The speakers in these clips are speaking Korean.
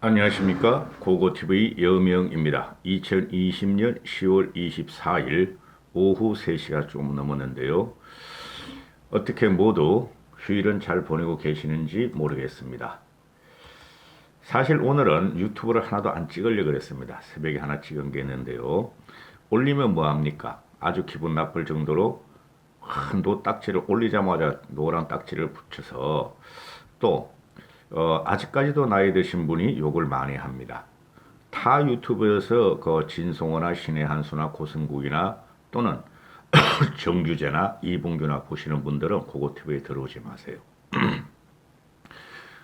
안녕하십니까. 고고TV 여명입니다. 2020년 10월 24일 오후 3시가 조금 넘었는데요. 어떻게 모두 휴일은 잘 보내고 계시는지 모르겠습니다. 사실 오늘은 유튜브를 하나도 안 찍으려고 그랬습니다. 새벽에 하나 찍은 게 있는데요. 올리면 뭐합니까? 아주 기분 나쁠 정도로 큰 노딱지를 올리자마자 노란 딱지를 붙여서 또 아직까지도 나이 드신 분이 욕을 많이 합니다. 타 유튜브에서 그 진성호나 신의 한수나 고승국이나 또는 정규재나 이봉규나 보시는 분들은 고고TV에 들어오지 마세요.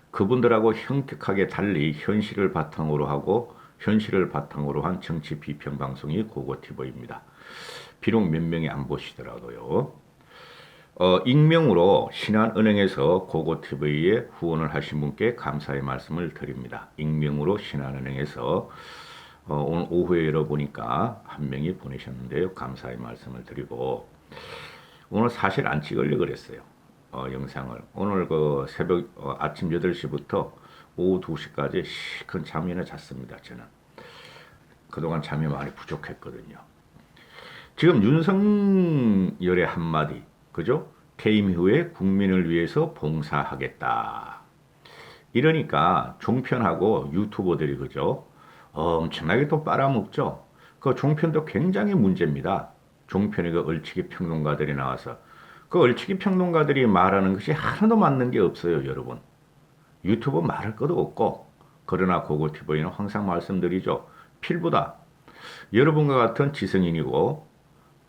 그분들하고 형격하게 달리 현실을 바탕으로 하고 현실을 바탕으로 한 정치 비평 방송이 고고TV입니다. 비록 몇 명이 안 보시더라도요. 익명으로 신한은행에서 고고TV에 후원을 하신 분께 감사의 말씀을 드립니다. 익명으로 신한은행에서 오늘 오후에 열어보니까 한 명이 보내셨는데요. 감사의 말씀을 드리고 오늘 사실 안 찍으려고 그랬어요. 영상을. 오늘 그 새벽 아침 8시부터 오후 2시까지 시큰 잠이나 잤습니다. 저는. 그동안 잠이 많이 부족했거든요. 지금 윤석열의 한마디 그죠? 퇴임 후에 국민을 위해서 봉사하겠다. 이러니까 종편하고 유튜버들이 그죠? 엄청나게 또 빨아먹죠. 그 종편도 굉장히 문제입니다. 종편의 그 얼치기 평론가들이 나와서 그 얼치기 평론가들이 말하는 것이 하나도 맞는 게 없어요, 여러분. 유튜브 말할 것도 없고 그러나 고고TV는 항상 말씀드리죠. 필부다. 여러분과 같은 지성인이고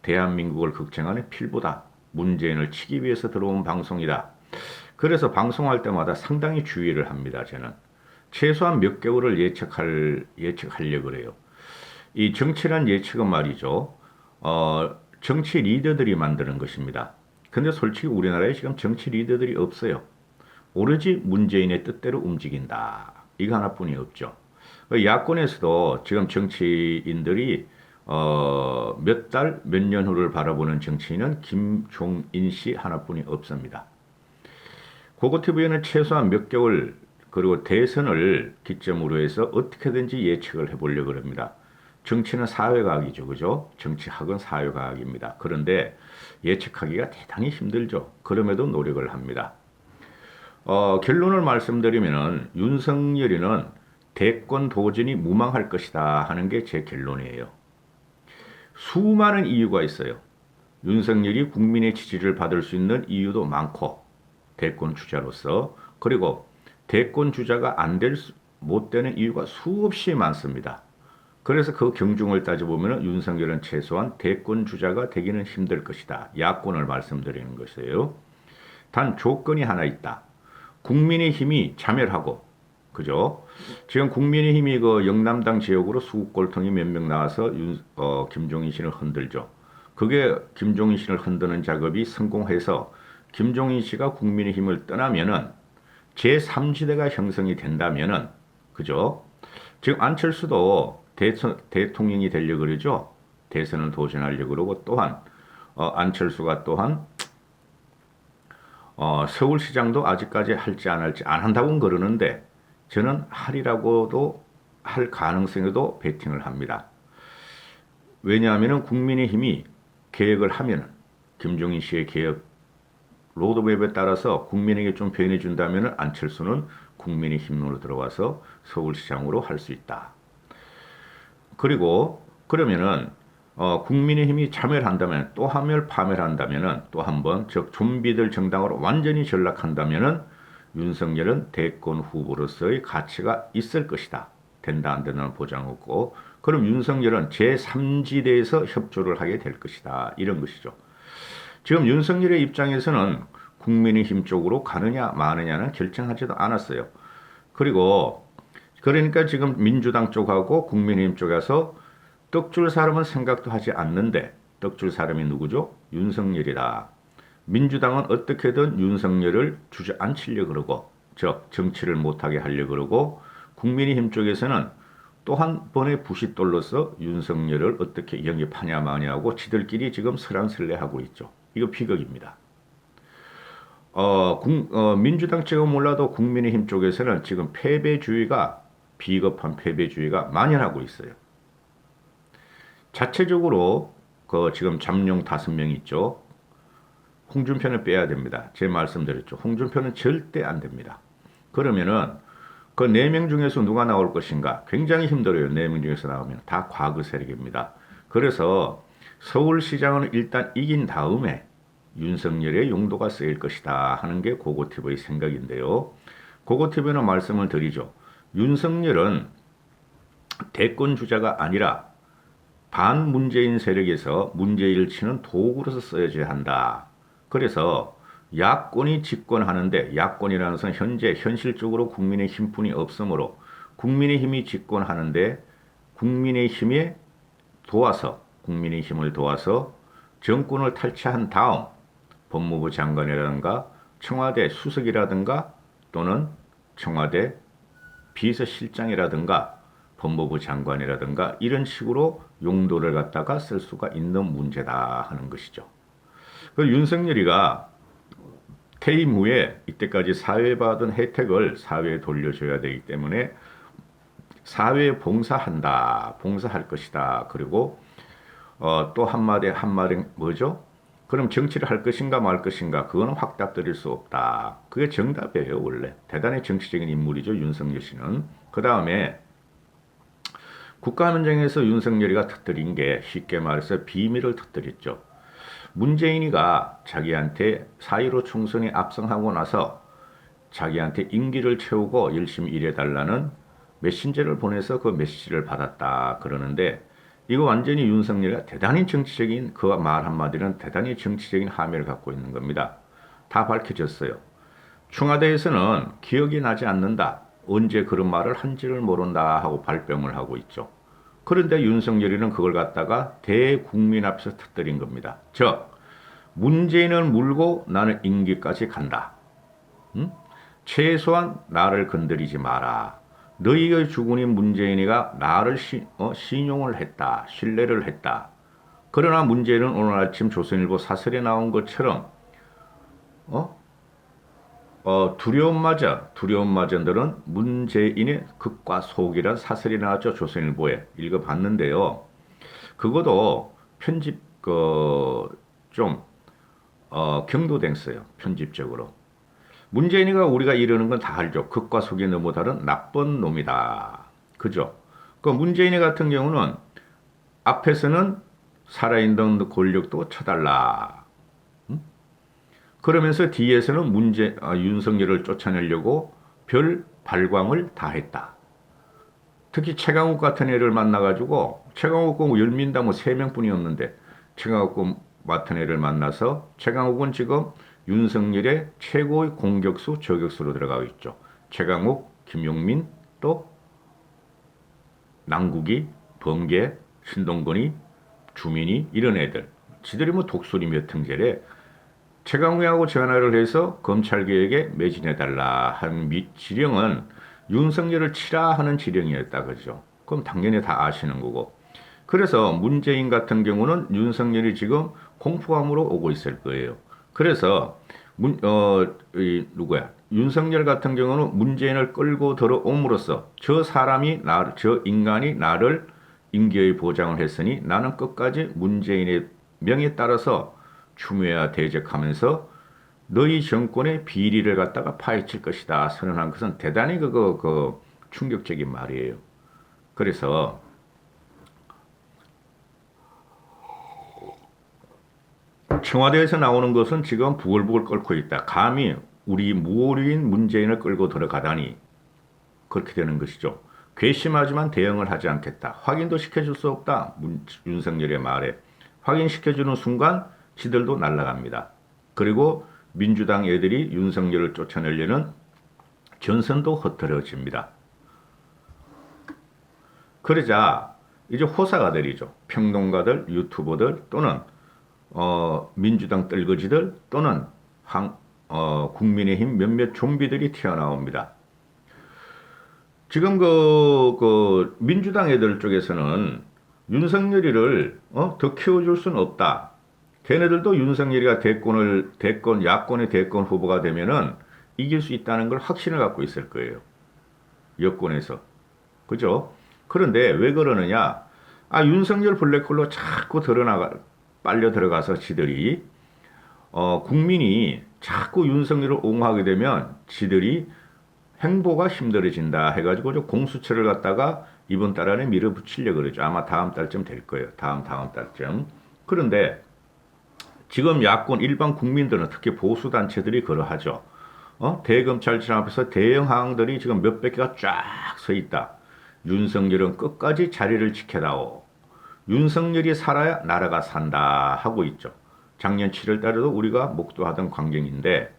대한민국을 걱정하는 필부다. 문재인을 치기 위해서 들어온 방송이다. 그래서 방송할 때마다 상당히 주의를 합니다. 저는 최소한 몇 개월을 예측하려고 그래요. 이 정치란 예측은 말이죠. 정치 리더들이 만드는 것입니다. 근데 솔직히 우리나라에 지금 정치 리더들이 없어요. 오로지 문재인의 뜻대로 움직인다. 이거 하나뿐이 없죠. 야권에서도 지금 정치인들이 몇 달, 몇 년 후를 바라보는 정치인은 김종인 씨 하나뿐이 없습니다. 고고TV에는 최소한 몇 개월 그리고 대선을 기점으로 해서 어떻게든지 예측을 해보려고 합니다. 정치는 사회과학이죠. 그죠? 정치학은 사회과학입니다. 그런데 예측하기가 대단히 힘들죠. 그럼에도 노력을 합니다. 결론을 말씀드리면 윤석열이는 대권 도전이 무망할 것이다 하는 게 제 결론이에요. 수많은 이유가 있어요. 윤석열이 국민의 지지를 받을 수 있는 이유도 많고 대권 주자로서 그리고 대권 주자가 못 되는 이유가 수없이 많습니다. 그래서 그 경중을 따져보면 윤석열은 최소한 대권 주자가 되기는 힘들 것이다. 야권을 말씀드리는 것이에요. 단 조건이 하나 있다. 국민의힘이 자멸하고 그죠? 지금 국민의힘이 그 영남당 지역으로 수국골통이 몇 명 나와서 김종인 씨를 흔들죠. 그게 김종인 씨를 흔드는 작업이 성공해서 김종인 씨가 국민의힘을 떠나면은 제3지대가 형성이 된다면은 그죠? 지금 안철수도 대통령이 되려고 그러죠. 대선을 도전하려고 그러고 또한 안철수가 또한 서울시장도 아직까지 할지 안 할지 안 한다고는 그러는데 저는 하리라고도 할 가능성에도 베팅을 합니다. 왜냐하면 국민의힘이 계획을 하면 김종인 씨의 계획 로드맵에 따라서 국민에게 좀 변해준다면 안철수는 국민의힘으로 들어와서 서울시장으로 할 수 있다. 그리고 그러면은 국민의힘이 참여한다면 또 하멸 파멸한다면은 또 한번 즉 좀비들 정당으로 완전히 전락한다면은 윤석열은 대권 후보로서의 가치가 있을 것이다. 된다 안 된다는 보장 없고 그럼 윤석열은 제3지대에서 협조를 하게 될 것이다. 이런 것이죠. 지금 윤석열의 입장에서는 국민의힘 쪽으로 가느냐 마느냐는 결정하지도 않았어요. 그리고 그러니까 지금 민주당 쪽하고 국민의힘 쪽에서 떡줄 사람은 생각도 하지 않는데 떡줄 사람이 누구죠? 윤석열이다. 민주당은 어떻게든 윤석열을 주저앉히려고 그러고 즉 정치를 못하게 하려고 그러고 국민의힘 쪽에서는 또 한 번의 부싯돌로서 윤석열을 어떻게 영입하냐 마냐고 지들끼리 지금 설랑설레하고 있죠. 이거 비극입니다. 민주당 쪽은 몰라도 국민의힘 쪽에서는 지금 패배주의가 비겁한 패배주의가 만연하고 있어요. 자체적으로 그 지금 잠룡 5명 있죠. 홍준표는 빼야 됩니다. 제 말씀드렸죠. 홍준표는 절대 안 됩니다. 그러면은 그 4명 중에서 누가 나올 것인가? 굉장히 힘들어요. 4명 중에서 나오면 다 과거 세력입니다. 그래서 서울시장은 일단 이긴 다음에 윤석열의 용도가 쓰일 것이다 하는 게 고고TV의 생각인데요. 고고TV는 말씀을 드리죠. 윤석열은 대권 주자가 아니라 반문재인 세력에서 문재인을 치는 도구로서 써야지 한다. 그래서 야권이 집권하는데, 야권이라는 것은 현재 현실적으로 국민의 힘뿐이 없으므로 국민의힘이 집권하는데 국민의힘에 국민의 힘을 도와서 정권을 탈취한 다음 법무부 장관이라든가 청와대 수석이라든가 또는 청와대 비서실장이라든가 법무부 장관이라든가 이런 식으로 용도를 갖다가 쓸 수가 있는 문제다 하는 것이죠. 그 윤석열이가 퇴임 후에 이때까지 사회에 받은 혜택을 사회에 돌려줘야 되기 때문에 사회에 봉사할 것이다. 그리고 또 한마디 뭐죠? 그럼 정치를 할 것인가 말 것인가? 그거는 확답 드릴 수 없다. 그게 정답이에요, 원래. 대단히 정치적인 인물이죠, 윤석열 씨는. 그 다음에 국가안전정에서 윤석열이가 터뜨린 게 쉽게 말해서 비밀을 터뜨렸죠. 문재인이가 자기한테 4.15 총선에 압승하고 나서 자기한테 임기를 채우고 열심히 일해달라는 메신저를 보내서 그 메시지를 받았다 그러는데, 이거 완전히 윤석열이가 대단히 정치적인, 그 말 한마디는 대단히 정치적인 함의를 갖고 있는 겁니다. 다 밝혀졌어요. 청와대에서는 기억이 나지 않는다. 언제 그런 말을 한지를 모른다 하고 발뺌을 하고 있죠. 그런데 윤석열이는 그걸 갖다가 대국민 앞에서 터뜨린 겁니다. 즉, 문재인을 물고 나는 임기까지 간다. 최소한 나를 건드리지 마라. 너희의 주군인 문재인이가 나를 신용을 했다. 신뢰를 했다. 그러나 문재인은 오늘 아침 조선일보 사설에 나온 것처럼 두려움마저들은 문재인의 극과 속이란 사설이 나왔죠. 조선일보에 읽어봤는데요. 그것도 편집 경도됐어요. 편집적으로. 문재인이가 우리가 이러는 건 다 알죠. 극과 속이 너무 다른 나쁜 놈이다. 그죠? 그 문재인이 같은 경우는 앞에서는 살아있는 권력도 쳐달라. 그러면서 뒤에서는 윤석열을 쫓아내려고 별 발광을 다 했다. 특히 최강욱 같은 애를 만나가지고, 최강욱은 열민당 3명뿐이었는데 최강욱 같은 애를 만나서, 최강욱은 지금 윤석열의 최고의 공격수, 저격수로 들어가고 있죠. 최강욱, 김용민, 또 남국이, 번개, 신동건이, 주민이 이런 애들. 지들이 뭐 독수리 몇 등제래. 최강욱하고 전화를 해서 검찰개혁에 매진해달라 한 지령은 윤석열을 치라 하는 지령이었다. 그죠? 그럼 당연히 다 아시는 거고. 그래서 문재인 같은 경우는 윤석열이 지금 공포감으로 오고 있을 거예요. 그래서 윤석열 같은 경우는 문재인을 끌고 들어옴으로써 저 인간이 나를 임기의 보장을 했으니 나는 끝까지 문재인의 명에 따라서 추모해야 대적하면서 너희 정권의 비리를 갖다가 파헤칠 것이다 선언한 것은 대단히 충격적인 말이에요. 그래서 청와대에서 나오는 것은 지금 부글부글 끓고 있다. 감히 우리 무오류인 문재인을 끌고 들어가다니, 그렇게 되는 것이죠. 괘씸하지만 대응을 하지 않겠다. 확인도 시켜줄 수 없다. 윤석열의 말에. 확인시켜주는 순간 지들도 날아갑니다. 그리고 민주당 애들이 윤석열을 쫓아내려는 전선도 흩어져집니다. 그러자 이제 호사가들이죠. 평론가들, 유튜버들 또는 민주당 뜰거지들 또는 국민의힘 몇몇 좀비들이 튀어나옵니다. 지금 민주당 애들 쪽에서는 윤석열이를 더 키워줄 수는 없다. 걔네들도 윤석열이가 야권의 대권 후보가 되면은 이길 수 있다는 걸 확신을 갖고 있을 거예요. 여권에서. 그죠? 그런데 왜 그러느냐? 윤석열 블랙홀로 자꾸 빨려 들어가서 지들이, 국민이 자꾸 윤석열을 옹호하게 되면 지들이 행보가 힘들어진다 해가지고 저 공수처를 갖다가 이번 달 안에 밀어붙이려고 그러죠. 아마 다음 달쯤 될 거예요. 다음 달쯤. 그런데 지금 야권 일반 국민들은 특히 보수단체들이 그러하죠. 대검찰청 앞에서 대형 항들이 지금 몇백 개가 쫙 서 있다. 윤석열은 끝까지 자리를 지켜다오. 윤석열이 살아야 나라가 산다 하고 있죠. 작년 7월 달에도 우리가 목도하던 광경인데,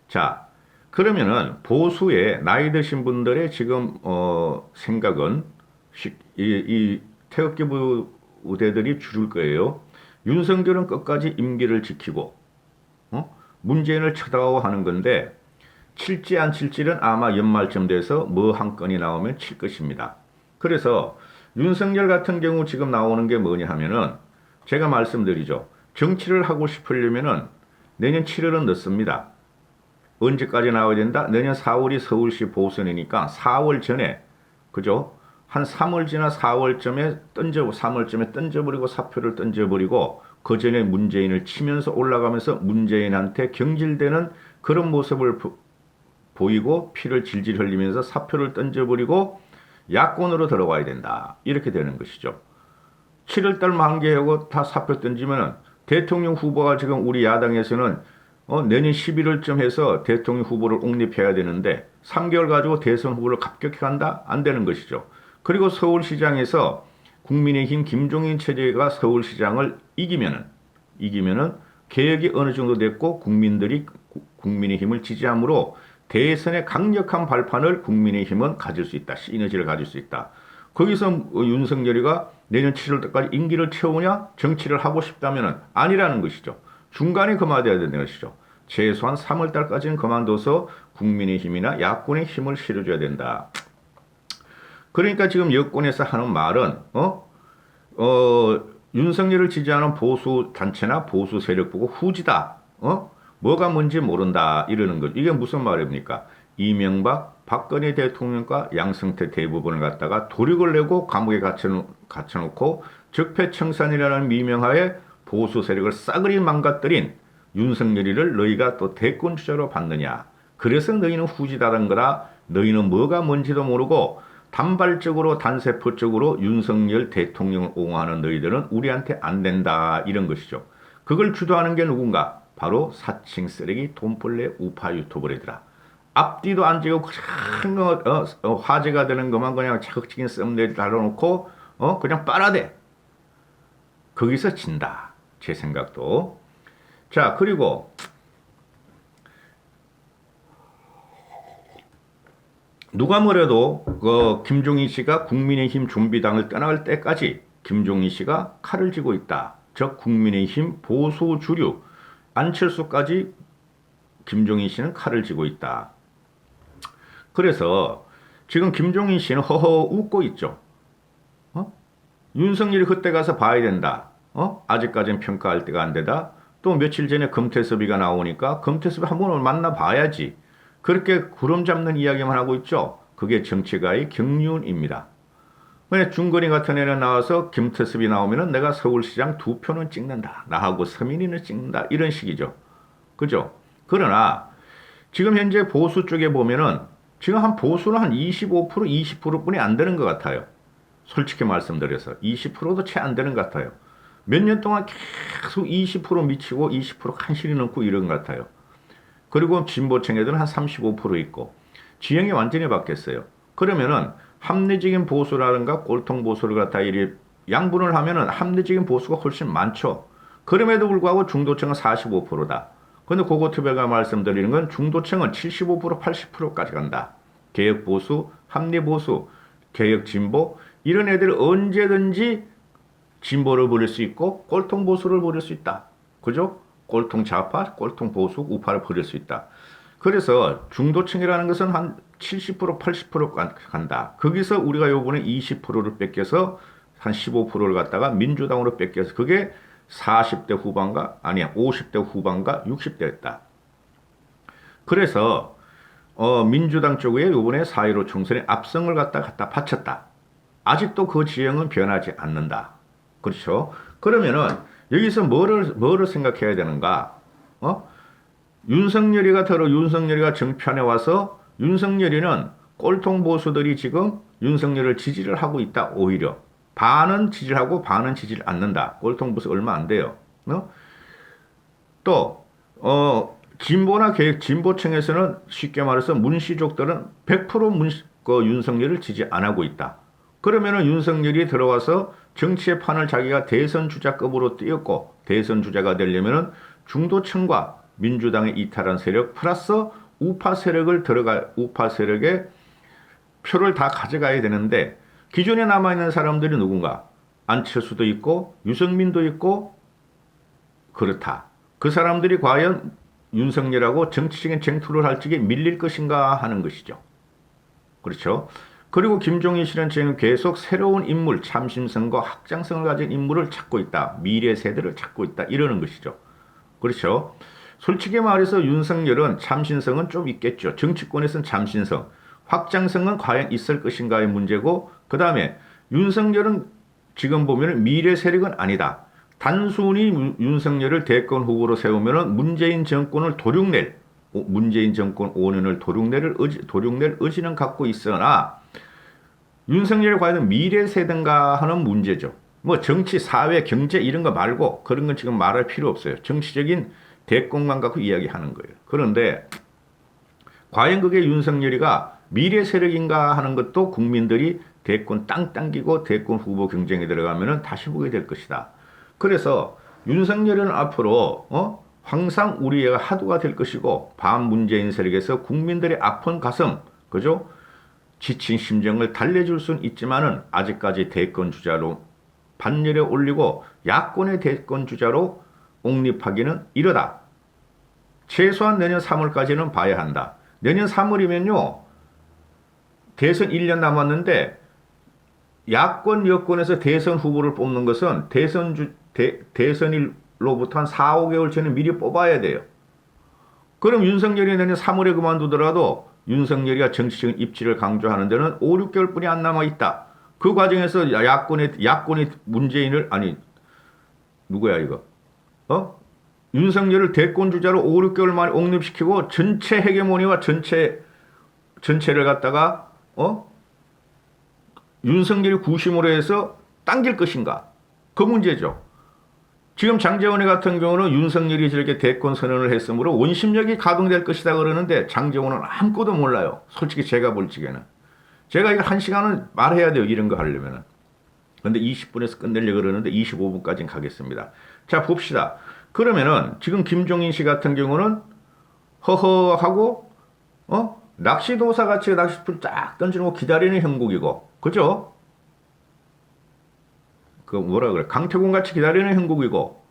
자, 그러면은 보수의 나이 드신 분들의 지금 생각은 이 태극기 부대들이 줄을 거예요. 윤석열은 끝까지 임기를 지키고 문재인을 쳐다보하는 건데 칠지 안 칠지는 아마 연말쯤 돼서 뭐 한 건이 나오면 칠 것입니다. 그래서 윤석열 같은 경우 지금 나오는 게 뭐냐 하면은 제가 말씀드리죠. 정치를 하고 싶으려면은 내년 7월은 늦습니다. 언제까지 나와야 된다? 내년 4월이 서울시 보선이니까 4월 전에, 그죠? 한 3월 지나 4월쯤에 3월쯤에 던져버리고 사표를 던져버리고 그 전에 문재인을 치면서 올라가면서 문재인한테 경질되는 그런 모습을 보이고 피를 질질 흘리면서 사표를 던져버리고 야권으로 들어가야 된다. 이렇게 되는 것이죠. 7월달 만개하고 다 사표 던지면은 대통령 후보가 지금 우리 야당에서는 내년 11월쯤 해서 대통령 후보를 옹립해야 되는데 3개월 가지고 대선 후보를 합격해 간다? 안 되는 것이죠. 그리고 서울시장에서 국민의힘 김종인 체제가 서울시장을 이기면은 개혁이 어느 정도 됐고 국민들이 국민의힘을 지지함으로 대선의 강력한 발판을 국민의힘은 가질 수 있다. 시너지를 가질 수 있다. 거기서 윤석열이가 내년 7월 때까지 임기를 채우냐? 정치를 하고 싶다면 아니라는 것이죠. 중간에 그만둬야 되는 것이죠. 최소한 3월 달까지는 그만둬서 국민의힘이나 야권의 힘을 실어줘야 된다. 그러니까 지금 여권에서 하는 말은 윤석열을 지지하는 보수 단체나 보수 세력 보고 후지다. 뭐가 뭔지 모른다 이러는 거죠. 이게 무슨 말입니까? 이명박, 박근혜 대통령과 양승태 대법원을 갖다가 도륙을 내고 감옥에 갇혀놓고 적폐청산이라는 미명하에 보수 세력을 싸그리 망가뜨린 윤석열이를 너희가 또 대권 주자로 받느냐. 그래서 너희는 후지다는 거다. 너희는 뭐가 뭔지도 모르고 단발적으로 단세포적으로 윤석열 대통령을 옹호하는 너희들은 우리한테 안 된다. 이런 것이죠. 그걸 주도하는 게 누군가? 바로 사칭 쓰레기 돈벌레 우파 유튜버들이더라. 앞뒤도 안 지고 큰 화제가 되는 것만 그냥 자극적인 썸네일 달아놓고 그냥 빨아대. 거기서 진다. 제 생각도. 자, 그리고 누가 뭐래도 김종인 씨가 국민의힘 좀비당을 떠날 때까지 김종인 씨가 칼을 쥐고 있다. 즉 국민의힘 보수 주류 안철수까지 김종인 씨는 칼을 쥐고 있다. 그래서 지금 김종인 씨는 허허 웃고 있죠. 윤석열이 그때 가서 봐야 된다. 아직까지는 평가할 때가 안 되다. 또 며칠 전에 금태섭이가 나오니까 금태섭이 한 번을 만나봐야지. 그렇게 구름 잡는 이야기만 하고 있죠. 그게 정치가의 경륜입니다. 만약 중건이 같은 애는 나와서 김태섭이 나오면은 내가 서울시장 2표는 찍는다. 나하고 서민이는 찍는다. 이런 식이죠. 그죠? 그러나 지금 현재 보수 쪽에 보면은 지금 보수는 한 25%, 20%뿐이 안 되는 것 같아요. 솔직히 말씀드려서 20%도 채 안 되는 것 같아요. 몇 년 동안 계속 20% 미치고 20% 간신히 넘고 이런 것 같아요. 그리고 진보층에들은 한 35% 있고 지형이 완전히 바뀌었어요. 그러면은 합리적인 보수라든가 꼴통 보수를 갖다 이리 양분을 하면은 합리적인 보수가 훨씬 많죠. 그럼에도 불구하고 중도층은 45%다. 근데 고고투베가 말씀드리는 건 중도층은 75%, 80%까지 간다. 개혁 보수, 합리 보수, 개혁 진보 이런 애들 언제든지 진보를 부릴 수 있고 꼴통 보수를 부릴 수 있다. 그죠? 꼴통 좌파, 꼴통 보수, 우파를 부릴 수 있다. 그래서 중도층이라는 것은 한 70%, 80% 간다. 거기서 우리가 요번에 20%를 뺏겨서 한 15%를 갖다가 민주당으로 뺏겨서 그게 40대 후반가 아니야 50대 후반가 60대였다. 그래서 민주당 쪽에 요번에 4.15 총선에 압승을 갖다 바쳤다. 아직도 그 지형은 변하지 않는다. 그렇죠? 그러면은 여기서 뭐를 생각해야 되는가? 어? 윤석열이가 정편에 와서 윤석열이는 꼴통 보수들이 지금 윤석열을 지지를 하고 있다. 오히려 반은 지지를 하고 반은 지지를 않는다. 꼴통 보수 얼마 안 돼요. 또 진보층에서는 쉽게 말해서 문시족들은 100% 윤석열을 지지 안 하고 있다. 그러면은 윤석열이 들어와서 정치의 판을 자기가 대선 주자급으로 띄웠고 대선 주자가 되려면은 중도층과 민주당의 이탈한 세력 플러스 우파 세력의 표를 다 가져가야 되는데 기존에 남아있는 사람들이 누군가? 안철수도 있고 유승민도 있고 그렇다. 그 사람들이 과연 윤석열하고 정치적인 쟁투를 할 적에 밀릴 것인가 하는 것이죠. 그렇죠. 그리고 김종인 씨는 지금 계속 새로운 인물, 참신성과 확장성을 가진 인물을 찾고 있다. 미래 세대를 찾고 있다. 이러는 것이죠. 그렇죠. 솔직히 말해서 윤석열은 참신성은 좀 있겠죠. 정치권에서는 참신성. 확장성은 과연 있을 것인가의 문제고, 그 다음에 윤석열은 지금 보면 미래 세력은 아니다. 단순히 윤석열을 대권 후보로 세우면 문재인 정권을 문재인 정권 5년을 도륙낼 의지는 갖고 있으나 윤석열이 과연 미래 세대인가 하는 문제죠. 뭐 정치, 사회, 경제 이런 거 말고 그런 건 지금 말할 필요 없어요. 정치적인 대권만 갖고 이야기하는 거예요. 그런데 과연 그게 윤석열이가 미래 세력인가 하는 것도 국민들이 대권 땅 당기고 대권 후보 경쟁에 들어가면 다시 보게 될 것이다. 그래서 윤석열은 앞으로 항상 우리의 화두가 될 것이고 반문재인 세력에서 국민들의 아픈 가슴, 그죠? 지친 심정을 달래줄 수는 있지만은 아직까지 대권 주자로 반열에 올리고 야권의 대권 주자로 옹립하기는 이르다. 최소한 내년 3월까지는 봐야 한다. 내년 3월이면요. 대선 1년 남았는데 야권 여권에서 대선 후보를 뽑는 것은 대선일로부터 한 4, 5개월 전에 미리 뽑아야 돼요. 그럼 윤석열이 내년 3월에 그만두더라도 윤석열이가 정치적인 입지를 강조하는 데는 5, 6개월뿐이 안 남아 있다. 그 과정에서 야권이 문재인을 누구야 이거? 윤석열을 대권 주자로 5, 6개월 만에 옹립시키고 전체 헤게모니와 전체를 갖다가 윤석열이 구심으로 해서 당길 것인가? 그 문제죠. 지금 장제원회 같은 경우는 윤석열이 저렇게 대권 선언을 했으므로 원심력이 가동될 것이다 그러는데 장제원은 아무것도 몰라요. 솔직히 제가 볼 적에는. 제가 이거 1시간은 말해야 돼요. 이런 거 하려면은. 근데 20분에서 끝내려고 그러는데 25분까지는 가겠습니다. 자, 봅시다. 그러면은 지금 김종인 씨 같은 경우는 허허하고 낚시도사 같이 낚싯불 쫙 던지는 거 기다리는 형국이고, 그죠? 그 뭐라 그래? 강태공 같이 기다리는 형국이고.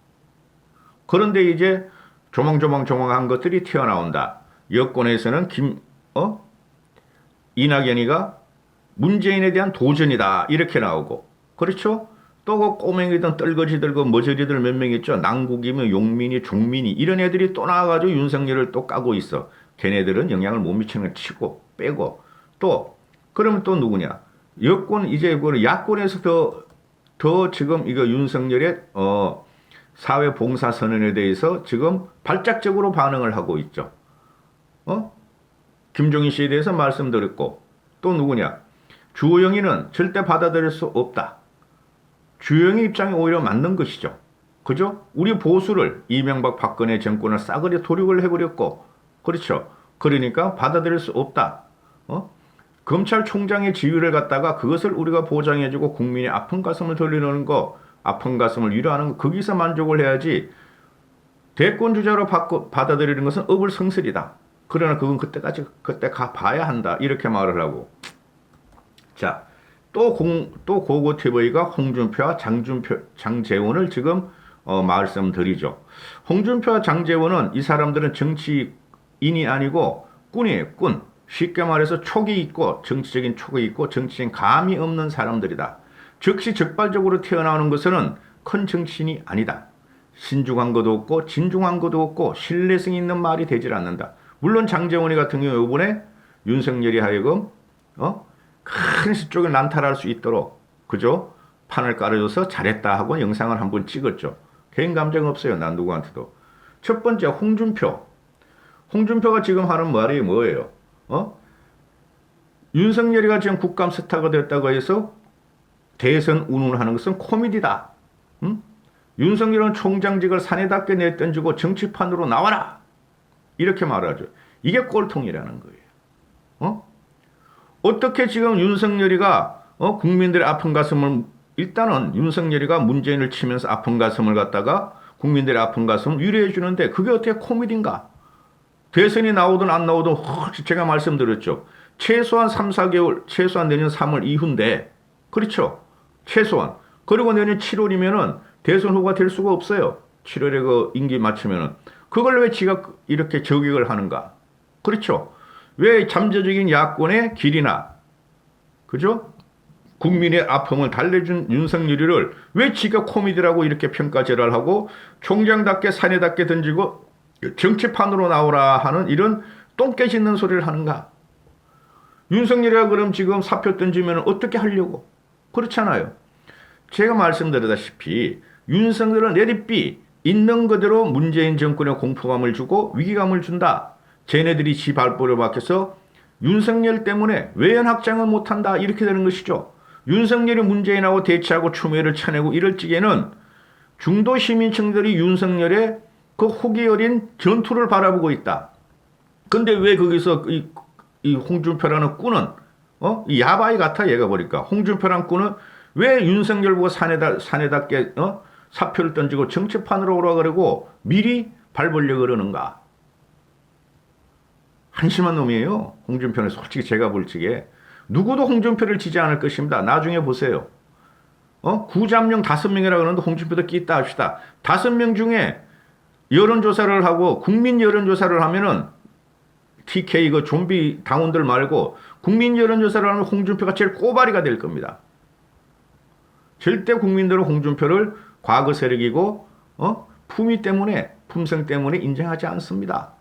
그런데 이제 조망조망한 것들이 튀어나온다. 여권에서는 이낙연이가 문재인에 대한 도전이다. 이렇게 나오고. 그렇죠? 또 그 꼬맹이든 떨거지들고 머저리들 몇 명 있죠. 남국이면 용민이, 종민이 이런 애들이 또 나와가지고 윤석열을 또 까고 있어. 걔네들은 영향을 못 미치는 걸 치고 빼고 또 그러면 또 누구냐? 여권 이제 야권에서 더 지금 이거 윤석열의 사회 봉사 선언에 대해서 지금 발작적으로 반응을 하고 있죠. 김종인 씨에 대해서 말씀드렸고 또 누구냐? 주호영이는 절대 받아들일 수 없다. 주호영의 입장이 오히려 맞는 것이죠. 그죠? 우리 보수를 이명박 박근혜 정권을 싸그리 도륙을 해버렸고 그렇죠. 그러니까 받아들일 수 없다. 검찰총장의 지위를 갖다가 그것을 우리가 보장해주고 국민의 아픈 가슴을 돌리는 거, 아픈 가슴을 위로하는 거, 거기서 만족을 해야지 대권 주자로 받아들이는 것은 어불성설이다. 그러나 그건 그때 가봐야 한다. 이렇게 말을 하고. 자, 또 고고TV가 홍준표와 장제원을 지금 말씀드리죠. 홍준표와 장제원은 이 사람들은 정치인이 아니고 꾼이에요. 꾼. 쉽게 말해서 촉이 있고 정치적인 촉이 있고 정치적인 감이 없는 사람들이다. 즉시 적발적으로 튀어나오는 것은 큰 정치인이 아니다. 신중한 것도 없고 진중한 것도 없고 신뢰성 있는 말이 되질 않는다. 물론 장제원이 같은 경우 이번에 윤석열이 하여금 큰 쪽을 난탈할 수 있도록 그죠? 판을 깔아줘서 잘했다 하고 영상을 한번 찍었죠. 개인 감정 없어요. 난 누구한테도. 첫 번째 홍준표. 홍준표가 지금 하는 말이 뭐예요? 윤석열이가 지금 국감 스타가 됐다고 해서 대선 운운하는 것은 코미디다. 응? 윤석열은 총장직을 사내답게 내던지고 정치판으로 나와라. 이렇게 말하죠. 이게 꼴통이라는 거예요. 어떻게 지금 윤석열이가 국민들의 아픈 가슴을 일단은 윤석열이가 문재인을 치면서 아픈 가슴을 갖다가 국민들의 아픈 가슴을 위로해 주는데 그게 어떻게 코미디인가? 대선이 나오든 안 나오든 제가 말씀드렸죠. 최소한 3, 4개월, 최소한 내년 3월 이후인데 그렇죠. 최소한. 그리고 내년 7월이면은 대선 후보가 될 수가 없어요. 7월에 그 임기 맞추면은. 그걸 왜 지가 이렇게 저격을 하는가? 그렇죠. 왜 잠재적인 야권의 길이나, 그죠? 국민의 아픔을 달래준 윤석열이를 왜 지가 코미디라고 이렇게 평가절하를 하고 총장답게 사내답게 던지고 정치판으로 나오라 하는 이런 똥개 짖는 소리를 하는가? 윤석열이가 그럼 지금 사표 던지면 어떻게 하려고? 그렇잖아요. 제가 말씀드렸다시피 윤석열은 내리삐 있는 그대로 문재인 정권에 공포감을 주고 위기감을 준다. 쟤네들이 지 발버려 박혀서 윤석열 때문에 외연 확장을 못한다. 이렇게 되는 것이죠. 윤석열이 문재인하고 대치하고 추미애를 쳐내고 이럴 적에는 중도 시민층들이 윤석열의 그 호기 어린 전투를 바라보고 있다. 근데 왜 거기서 이 홍준표라는 꾼은 이 야바이 같아 얘가 보니까 홍준표라는 꾼은 왜 윤석열 보고 사내답게 사표를 던지고 정치판으로 오라 그러고 미리 발 벌려 그러는가? 한심한 놈이에요. 홍준표는 솔직히 제가 볼 적에 누구도 홍준표를 지지 않을 것입니다. 나중에 보세요. 구자명 5명이라 그러는데 홍준표도 끼있다 합시다. 5명 중에 여론조사를 하고 국민 여론조사를 하면은 TK 그 좀비 당원들 말고 국민 여론조사를 하면 홍준표가 제일 꼬바리가 될 겁니다. 절대 국민들은 홍준표를 과거 세력이고 품위 때문에 품성 때문에 인정하지 않습니다.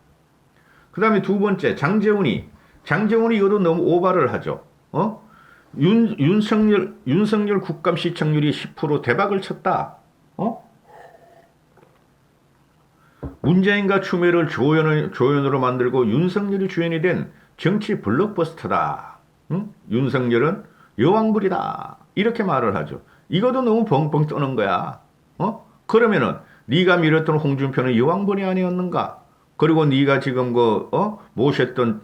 그 다음에 두 번째 장제훈이 이것도 너무 오바를 하죠. 윤석열 국감 시청률이 10% 대박을 쳤다. 문재인과 추미애를 조연으로 만들고 윤석열이 주연이 된 정치 블록버스터다. 윤석열은 여왕불이다. 이렇게 말을 하죠. 이것도 너무 벙벙 떠는 거야. 그러면은 네가 밀었던 홍준표는 여왕불이 아니었는가? 그리고 네가 지금 모셨던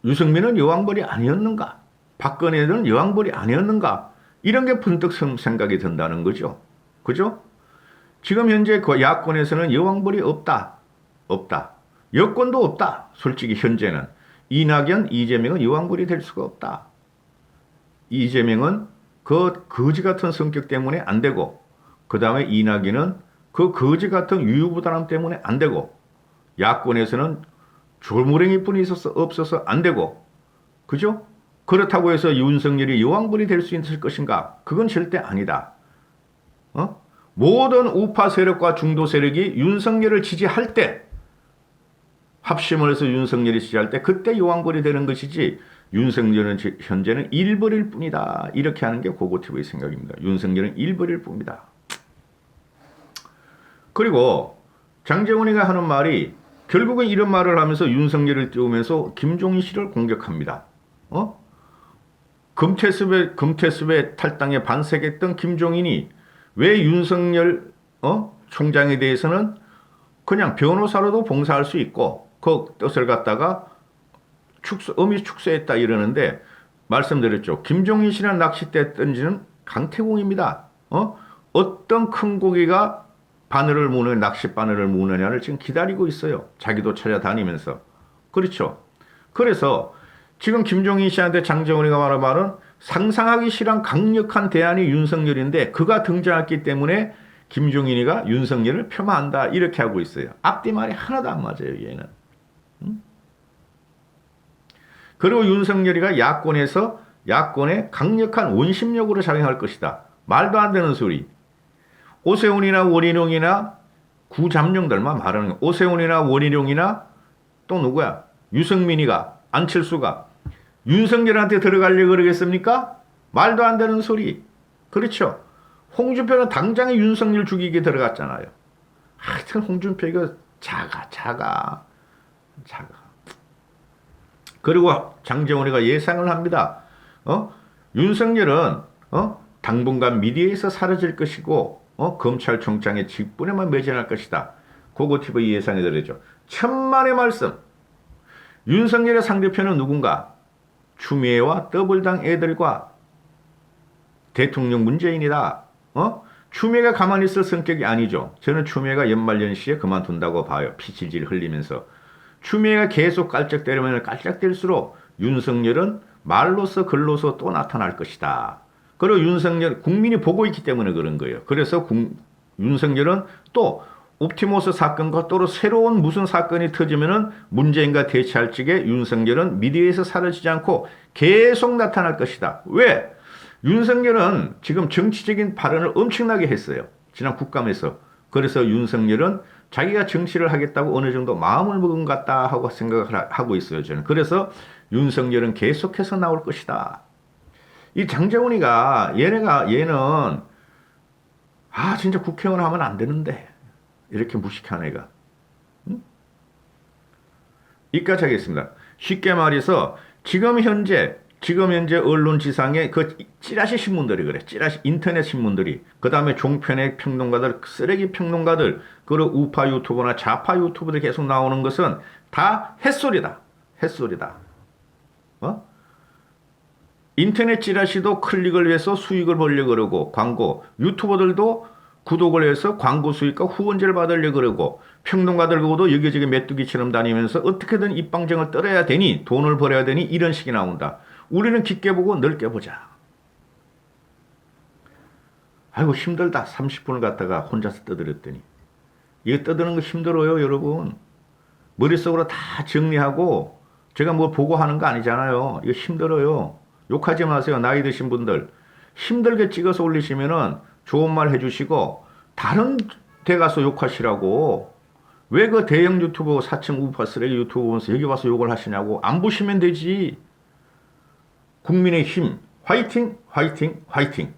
유승민은 여왕벌이 아니었는가? 박근혜는 여왕벌이 아니었는가? 이런 게 분뜩 생각이 든다는 거죠. 그죠? 지금 현재 그 야권에서는 여왕벌이 없다. 여권도 없다. 솔직히 현재는. 이낙연, 이재명은 여왕벌이 될 수가 없다. 이재명은 그 거지 같은 성격 때문에 안 되고, 그 다음에 이낙연은 그 거지 같은 유유부단함 때문에 안 되고, 야권에서는 졸무랭이뿐이 없어서 안 되고, 그죠? 그렇다고 해서 윤석열이 여왕벌이 될 수 있을 것인가? 그건 절대 아니다. 모든 우파 세력과 중도 세력이 윤석열을 지지할 때, 합심을 해서 윤석열이 지지할 때 그때 여왕벌이 되는 것이지, 윤석열은 현재는 일벌일 뿐이다. 이렇게 하는 게 고고TV의 생각입니다. 윤석열은 일벌일 뿐이다. 그리고 장제원이가 하는 말이 결국은 이런 말을 하면서 윤석열을 띄우면서 김종인 씨를 공격합니다. 금태섭의 탈당에 반색했던 김종인이 왜 윤석열 총장에 대해서는 그냥 변호사로도 봉사할 수 있고 그 뜻을 갖다가 엄히 축소했다 이러는데, 말씀드렸죠. 김종인 씨는 낚싯대 던지는 강태공입니다. 어떤 큰 고기가 낚시 바늘을 무느냐를 지금 기다리고 있어요. 자기도 찾아다니면서. 그렇죠. 그래서 지금 김종인 씨한테 장제원이가 말한 말은 상상하기 싫은 강력한 대안이 윤석열인데 그가 등장했기 때문에 김종인이가 윤석열을 폄하한다. 이렇게 하고 있어요. 앞뒤 말이 하나도 안 맞아요. 얘는. 그리고 윤석열이가 야권의 강력한 원심력으로 작용할 것이다. 말도 안 되는 소리. 오세훈이나 원희룡이나 구잠룡들만 말하는 거야. 오세훈이나 원희룡이나 또 누구야? 유승민이가, 안철수가 윤석열한테 들어가려고 그러겠습니까? 말도 안 되는 소리. 그렇죠. 홍준표는 당장에 윤석열 죽이게 들어갔잖아요. 하여튼 홍준표 이거 작아. 그리고 장재원이가 예상을 합니다. 윤석열은 당분간 미디어에서 사라질 것이고 검찰총장의 직분에만 매진할 것이다. 고고TV 예상이 들었죠. 천만의 말씀. 윤석열의 상대편은 누군가? 추미애와 더블당 애들과 대통령 문재인이다. 추미애가 가만히 있을 성격이 아니죠. 저는 추미애가 연말연시에 그만둔다고 봐요. 피질질 흘리면서. 추미애가 계속 깔짝대면 깔짝댈수록 윤석열은 말로서 글로서 또 나타날 것이다. 그리고 윤석열 국민이 보고 있기 때문에 그런 거예요. 그래서 윤석열은 또 옵티머스 사건과 또 새로운 무슨 사건이 터지면은 문재인과 대치할 적에 윤석열은 미디어에서 사라지지 않고 계속 나타날 것이다. 왜? 윤석열은 지금 정치적인 발언을 엄청나게 했어요. 지난 국감에서. 그래서 윤석열은 자기가 정치를 하겠다고 어느 정도 마음을 먹은 것 같다 하고 생각을 하고 있어요. 저는. 그래서 윤석열은 계속해서 나올 것이다. 이 장재훈이가 얘는 진짜 국회의원 하면 안 되는데 이렇게 무식한 애가. 이까지 하겠습니다. 쉽게 말해서 지금 현재 언론 지상에 그 찌라시 신문들이 그래. 찌라시 인터넷 신문들이. 그 다음에 종편의 평론가들, 쓰레기 평론가들, 그리고 우파 유튜버나 좌파 유튜버들이 계속 나오는 것은 다 햇소리다. 인터넷 찌라시도 클릭을 위해서 수익을 벌려고 그러고, 광고, 유튜버들도 구독을 해서 광고 수익과 후원제를 받으려고 그러고, 평론가들도 여기저기 메뚜기처럼 다니면서 어떻게든 입방정을 떨어야 되니, 돈을 벌어야 되니 이런 식이 나온다. 우리는 깊게 보고 넓게 보자. 아이고 힘들다. 30분을 갖다가 혼자서 떠들었더니. 이거 떠드는 거 힘들어요 여러분. 머릿속으로 다 정리하고 제가 뭐 보고 하는 거 아니잖아요. 이거 힘들어요. 욕하지 마세요. 나이 드신 분들. 힘들게 찍어서 올리시면은 좋은 말 해주시고 다른 데 가서 욕하시라고. 왜 그 대형 유튜버 4층 우파 쓰레기 유튜버 보면서 여기 와서 욕을 하시냐고. 안 보시면 되지. 국민의힘 화이팅.